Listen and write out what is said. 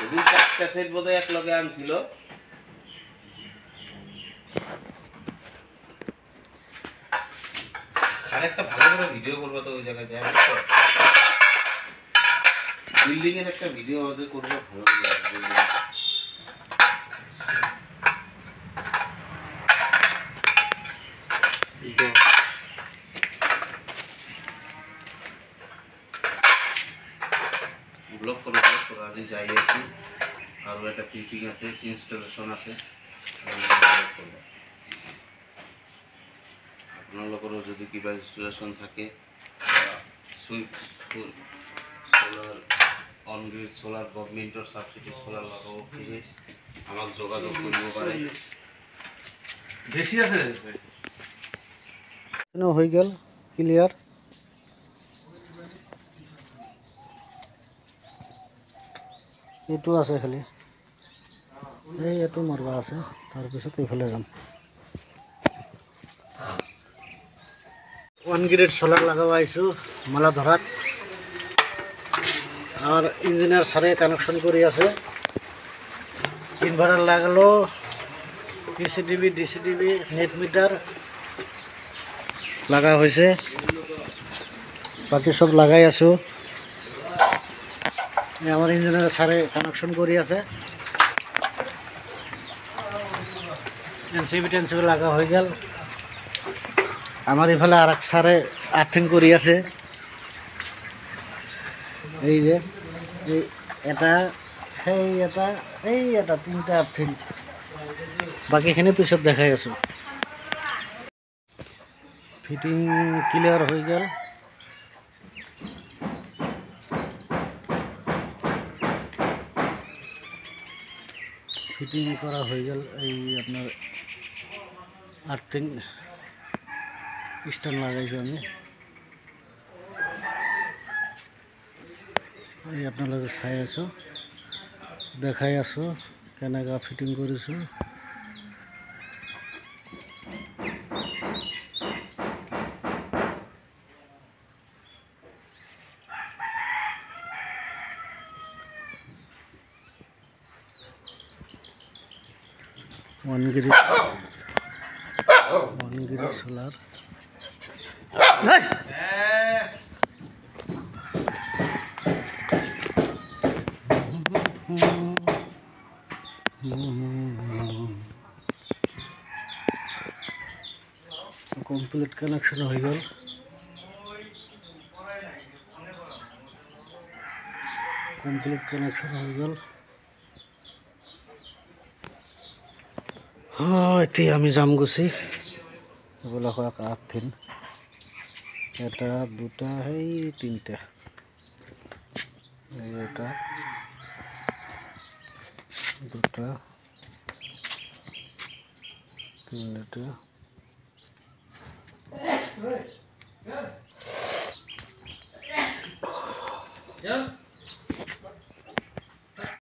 ওদিন 4টা সেট বোধহয় এক লগে আনছিল। আর একটা ভালো করে ভিডিও করবো তো ওই জায়গায় যাই তো বিল্ডিং এর একটা ভিডিও আমাদের করবো ভালো ব্লগ করে আজই যাই আছি আরও একটা ফিটিং আছে ইনস্টলেশন আছে আপনার লোকেরও যদি কিবা ইনস্টলেশন থাকে সুইচ সোলার অনগ্রিড সোলার গভর্নমেন্টের সাবসিডি সোলার লাগাবো প্লিজ আমাকে যোগাযোগ করব পারে বেশি আছে হয়ে গেল ক্লিয়ার। এইটো আছে খালি এইটো মারবা আছে তাৰপিছত এইফালে যাম। 1 গ্রেড সোলার লাগাবো আইছো মালা ধরাত আর ইঞ্জিনিয়ার সারে কানেকশন করি আছে। ইনভার্টার লাগালো পিসিটিভি ডিসিটিভি নেট মিটার লাগা হয়েছে বাকি সব লাগাই আছো। আমার ইঞ্জিনিয়ার সারে কানেকশন করি আছে এনসিবি টেনসিবি লাগা হয়ে গেল। আমার এফালে আর এক সারে আর্থিং করি আছে এই যে এই এটা সেই এটা এই এটা 3টা আর্থিং বাকিখিনি পিছত দেখাই আছো। ফিটিং ক্লিয়ার হয়ে গেল। ফিটিং করা হয়ে গেল এই আপনার আর্থিং স্ট্যান্ড লাগাইছি আমি এই আপনাদের চাই আছো দেখাই আছো কেনেকা ফিটিং করেছো। One grid solar complete connection হয়ে গেল। কমপ্লিট কানেকশন হয়ে গেল। এতিয়া আমি যাম গুছি এইবিলাক আর্থিন এটা দুটা সেই 3টা এটা দুটা 3টা